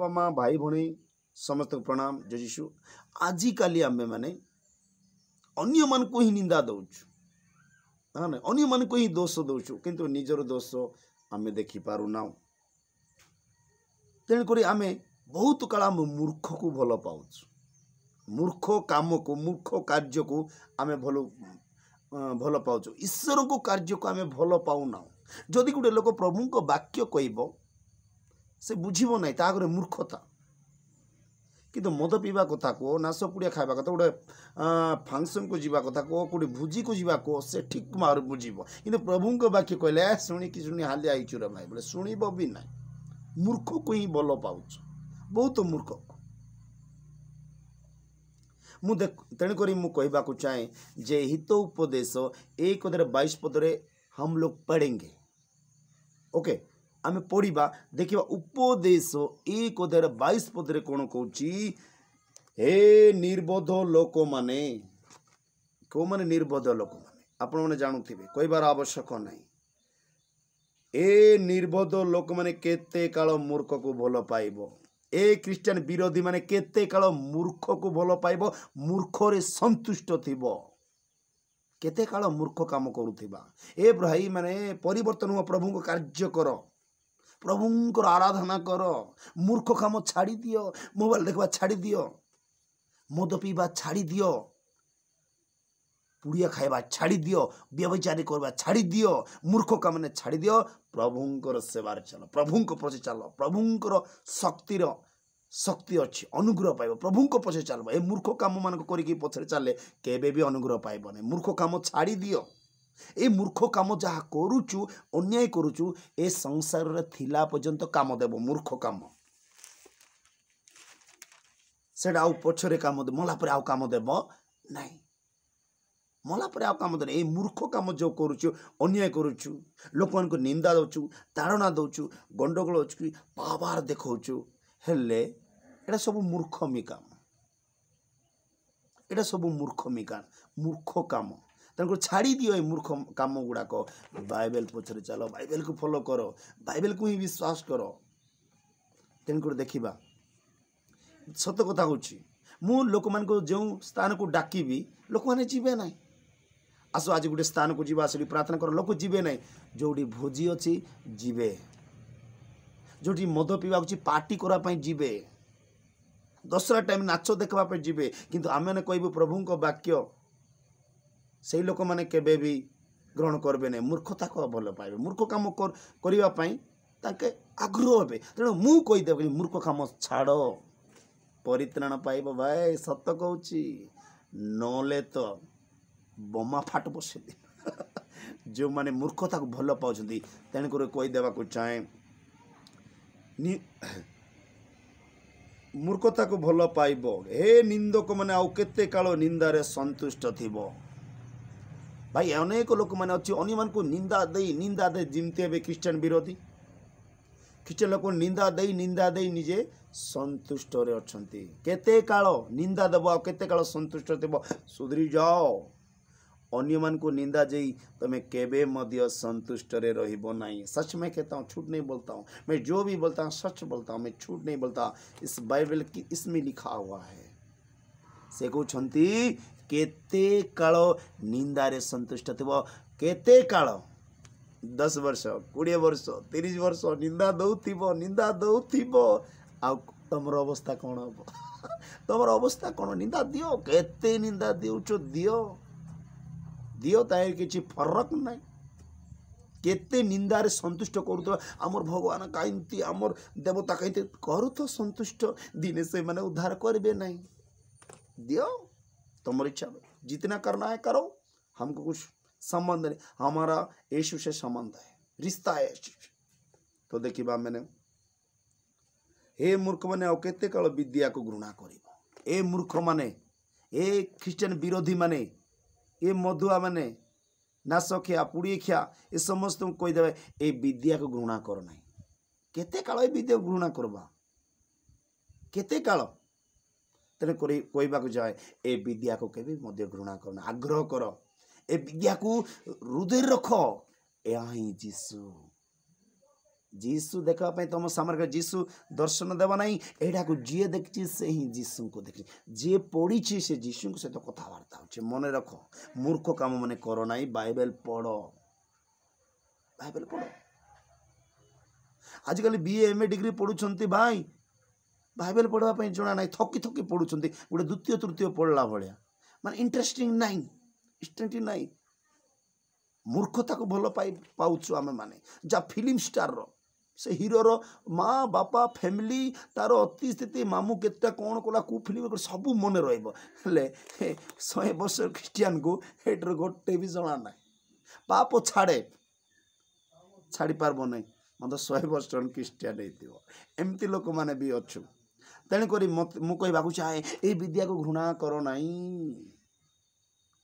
बापा माँ भाई भौणी समस्त प्रणाम। जय यीशु। आजिकाली आमे माने अन्य मान को ही निंदा दौचु, हाँ ना, अन्य मान को ही दोष दौचु, किंतु निजर दोष आमे देखि पारु ना। तेणुक आमे बहुत काल आम मूर्ख को भल पाउछु, मूर्ख काम को मूर्ख कार्य को आमे भल पाउछु, ईश्वर को कार्य को आमे भल पाउना। जदि गोटे लोक प्रभु को वाक्य कहब से बुझिब ना तागरे मूर्खता। किंतु मद पीवा कथा को, नाश पुड़िया खावा कथा, गोटे फंक्शन को जीवा कथा को, गोटे भोजी को जीवा को से ठीक मार बुझिब। किंतु प्रभु को वाक्य कहले शुणिकी शुणी हालिया आईचुर भाई बोले शुणिब भी ना। मूर्ख को ही भल पाउछ, बहुत मूर्ख। तेणुक मुझे चाहे जे हित उपदेश 1:22 पदरे हम लोग पढ़ेंगे। ओके, आमे पढ़ा देखा उपदेश 1:22 पदरे कौन कौन। हे निर्बोध लोक माने, कौ माने निर्बोध लोक माने आपण मैंने जानुवे, कहबार आवश्यक नहीं। ए निर्बोध लोक माने केते काल मूर्ख को भल पाइब। ए क्रिश्चियन विरोधी माने केते काल मूर्ख को भल पाइब, मूर्खरे संतुष्ट थिबो, केते काल मूर्ख काम करुथिबा। ए भाई माने परिवर्तन हुआ, प्रभु को कार्य कर, प्रभुंकर आराधना कर, मूर्ख काम छाड़ी दियो, मोबाइल देखा छाड़ी दियो, मद पीवा छाड़ी दियो, पुड़िया खाइबा छाड़ी दियो, व्यभिचारी करबा छाड़ी दियो, मूर्ख काम ने छाड़ी दियो, प्रभुंकर सेवार चलो, प्रभु को पछे चलो, प्रभुंकर शक्ति अच्छी, अनुग्रह पाइब, प्रभु को पछे चलो। ए मूर्ख काम मान करिकी पछे चले केबे भी अनुग्रह पाइब नहीं। मूर्ख काम छाड़ी दियो। ए मूर्ख काम जहाँ करुचु, अन्याय करुचु, ए संसार रे थिला पर्यंत काम देव। मूर्ख काम सेटा आउ पछरे काम दे, मला पर आउ काम देव नहीं, मला पर आउ काम दे। ए मूर्ख काम जो करुचु, अन्याय करुचु, लोक मान को निंदा दउचु, ताड़ना दउचु, गंडगोल होचु, पावार देखौचु, हेले एटा सब मूर्खमी काम, एटा सब मूर्खमी काम, मूर्ख काम। तेणुक छाड़ी दियो ए मूर्ख काम गुड़ाक। बाइबल पछरे चलो, बाइबल को फॉलो करो, बाइबल को ही विश्वास करो। तेणुक देखा सत कथा हूँ, मु लोक मान को जो स्थान को डाकिबी लोक माने जीवे ना। आस आज गोटे स्थान को जीवा, से प्रार्थना कर, लोक जीवे ना। जोटी भोजी अच्छी जीवे, जोटी मद पीवा पार्टी करापी जीवे, दसरा टाइम नाच देखापी जीवे, किंतु आम मैंने कहबू प्रभु को वाक्य से लोक मैंने केबे भी ग्रहण करबे नहीं। मूर्खता को भल पाइबे, मूर्ख काम करने आग्रह हे। तेणु मु कहीदेवी मूर्ख काम छाड़, परित्राण पाइब भाई, सत कहूँ, नले तो बोमा फाट बसे जो माने मूर्खता को भल पाँच। तेणुक कहीदेवा चाहे मूर्खता को भल पाइब। हे निंदक मैंने आउ केते काल निंदारे संतुष्ट थिबो। भाई अनेक लोक मैंने अच्छी अन्य मान को निंदा दे जिमती हे क्रिश्चियन विरोधी, क्रिश्चियन लोक निंदा दे निजे संतुष्ट रे अछंती। केते काल निंदा देव, आ केते काल संतुष्ट थिबो। सुधरी जाओ। अन्य मान को निंदा जई तमे केबे मध्य संतुष्ट रे रहिबो नहीं। सच में कहता हूँ, झूठ नहीं बोलता हूँ। मैं जो भी बोलता हूँ सच बोलता हूँ, मैं झूठ नहीं बोलता। इस बाइबल की इसमें लिखा हुआ है। से कहते केते काल निंदारे संतुष्ट थिबो। केते काल 10 वर्ष 20 वर्ष 30 वर्ष निंदा दौथिबो आ तमर अवस्था कौन हम? तमर अवस्था कौन? निंदा दियो, केते निंदा दियो दियो तार किसी फरक नहीं। केते निंदारे संतुष्ट करुवा आमर भगवान कहीं आमर देवता कहीं करू तो संतुष्ट, दिने से मैंने उद्धार करेंगे नहीं। दियो तुम्हारी इच्छा, जितना करना है करो, हमको कुछ संबंध नहीं। हमारा यीशु से संबंध है, रिश्ता है यीशु। तो देखिबा मैंने हे मूर्ख माने आ केते काल विद्या को घृणा करिबो। ए मूर्ख माने, ए ख्रीष्टियन विरोधी माने, ए मधुआ माने, नाशखिया पुड़ीखिया, ए समस्त को कहीदेवे ए विद्या को घृणा कर ना। केते काल ए विद्या को घृणा करबा, केते काल? तेने कहवाक जाए ए विद्या को केबे मध्य घृणा करना, आग्रह कर। ए विद्या को हृदय रख, यह ही जीसु। जीशु देखा तुम सामने जीशु दर्शन देवा ना यहाँ को जी देखी से ही जीशु को देखी जी पढ़ी से जीशु सहित कथबार्ता हो मन रख मूर्ख काम मैंने कर ना बाइबल पढ़ बाइबल पढ़ आजिकल बीए एमए डिग्री पढ़ुंट भाई बाइबल पढ़ापी जना ना थकी थकी पढ़ुं गोटे द्वितीय तृतीय पढ़ला भाया माने इंटरेस्टिंग नाई इंटरेस्टिंग नाई मूर्खता को भल पाऊँ आम मैंने जहाँ फिल्म स्टार से हीरोर माँ बापा फैमिली तार अति स्थिति मामू केता कौन कला कौ फिल्म सब मन रे 100 वर्ष ख्रीस्टियान को हेटर गोटे भी जना ना पाप छाड़ी पार्ब नहीं मत 100 वर्ष ख्रीस्टियान एमती लोक मैंने भी अच्छु तेणुक मु कहवाक चाहे ये विद्या को घृणा कर नाई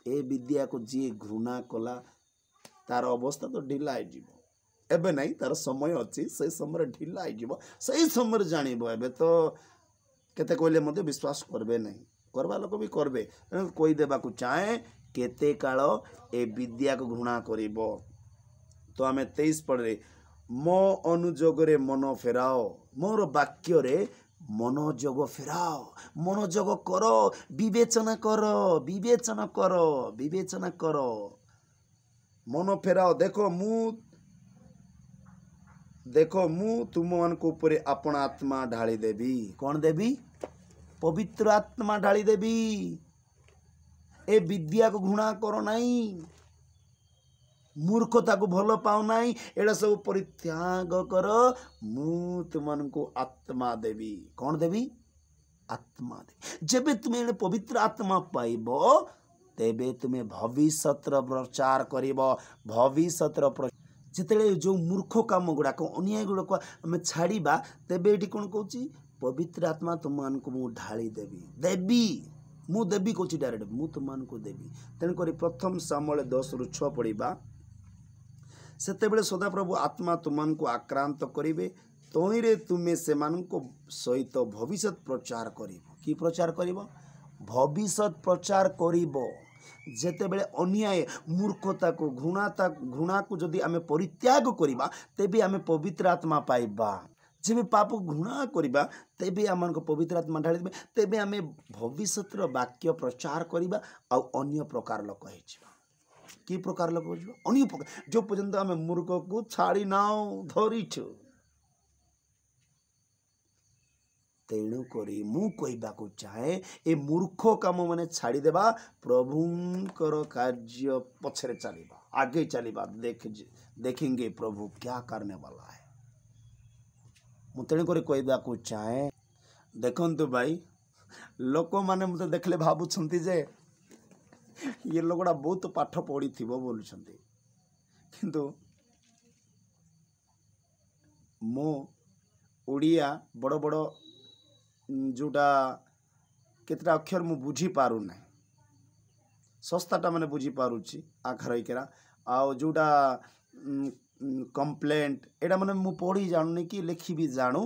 ए विद्या को जी घृणा कला तार अवस्था तो ढिला एबे नहीं तार समय अच्छी से समय ढिला से समय जानव एबे तो केते कहले मते विश्वास करबे नहीं करवा लोक भी करबे कोई देबाकू चाहे केते काल ए विद्या को घृणा करिवो तो आमे 23 पढ़े मो अनुजोग रे मन फेराओ मोर वाक्य रे मनोजोग फेराओ मनोजोग करो विवेचना करो विवेचना करो विवेचना करो मन फेराओ देखो मु तुम मान को ऊपर आपण आत्मा ढाली देवी कौन देवी पवित्र आत्मा ढाली देवी ए विद्या को घृणा करो नाई मूर्खता को भल पाओ नाई एड़ा सब परित्याग कर मु तुमको आत्मा देवी कौन देवी आत्मा देवी जेबे तुम्हें पवित्र आत्मा पाइब तेबे तुम्हें भविष्यतर प्रचार करिब भविष्यतर जिते जो मूर्ख काम गुड़ाक अन्याय गुड़ाक आम छाड़ा तेबे ये कौन कौच पवित्र आत्मा तुमको मु ढाली देवी देवी मु देवी कौच डायरेक्ट मु तुमको देवी तेणुक प्रथम सामुएल 10:6 पढ़ा सेतेबेले सदाप्रभु आत्मा तुमको आक्रांत करिवे तोहिरे तुमे सेमाननको सहित भविष्य प्रचार करिवो कि प्रचार करिवो भविष्य प्रचार करिवो जेतेबेले अन्याय मूर्खता को घृणा को जदि आमे परित्याग करिबा तेबे आमे पवित्र आत्मा पाइबा जेबे पाप को घृणा करिबा तेबे आमनको पवित्र आत्मा ढाली देबे तेबे आमे भविष्यतर वाक्य प्रचार करिबा आ अन्य प्रकार लोक हेजिबा कि प्रकार लोक हेजिबा अन्य प्रकार जो पर्यंत आमे मूर्ख को छाड़ी नाओ धरिछु तेणुक मु कहवाक चाहे ए मूर्ख काम मैंने छाड़ी देबा प्रभुंकर कार्य पछरे चलिबा आगे चलिबा देखेंगे प्रभु क्या करने वाला है मु तेणुक कहवाक चाहे देखंतु भाई लोक माने मते देखले भाबुछंती जे ये लोकड़ा बहुत पाठ पढ़ी थिबो बोलुछंती किंतु मो ओडिया बड़ बड़ जोटा केतटा अक्षर मु बुझी पारु ना सस्ताटा मैंने बुझी पारुची आखर इकेरा आउ जोटा कंप्लेंट एटा मैंने मु पढ़ी जानूनी कि लिखी भी जानू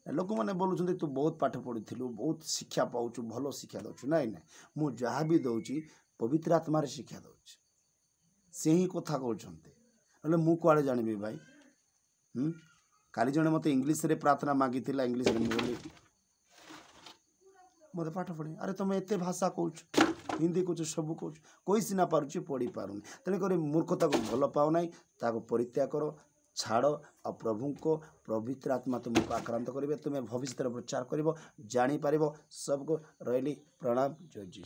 लोक मैंने बोलुछंती तू बहुत पाठ पढ़िथिलु बहुत शिक्षा पाउछु भलो शिक्षा दउछु नाइ ना मु जहा भी दउची पवित्र आत्मा रे शिक्षा दउची से ही कथा कहउछंती हले मु कुआडे जानिबी भाई काली जने मते इंग्लिश रे प्रार्थना मागी थिला इंग्लिश रे बोली मत पाठ पढ़े अरे तुम एत भाषा कौच हिंदी कौच सब कौच कोई सीना पार्ची पढ़ी पारुनी तेणुक मूर्खता को भल पाओ ना ताको परित्याग कर छाड़ आ प्रभु को पवित्र आत्मा तुमको आक्रांत करेंगे तुम्हें भविष्य प्रचार कर जापर सबको रही प्रणाम जय जी।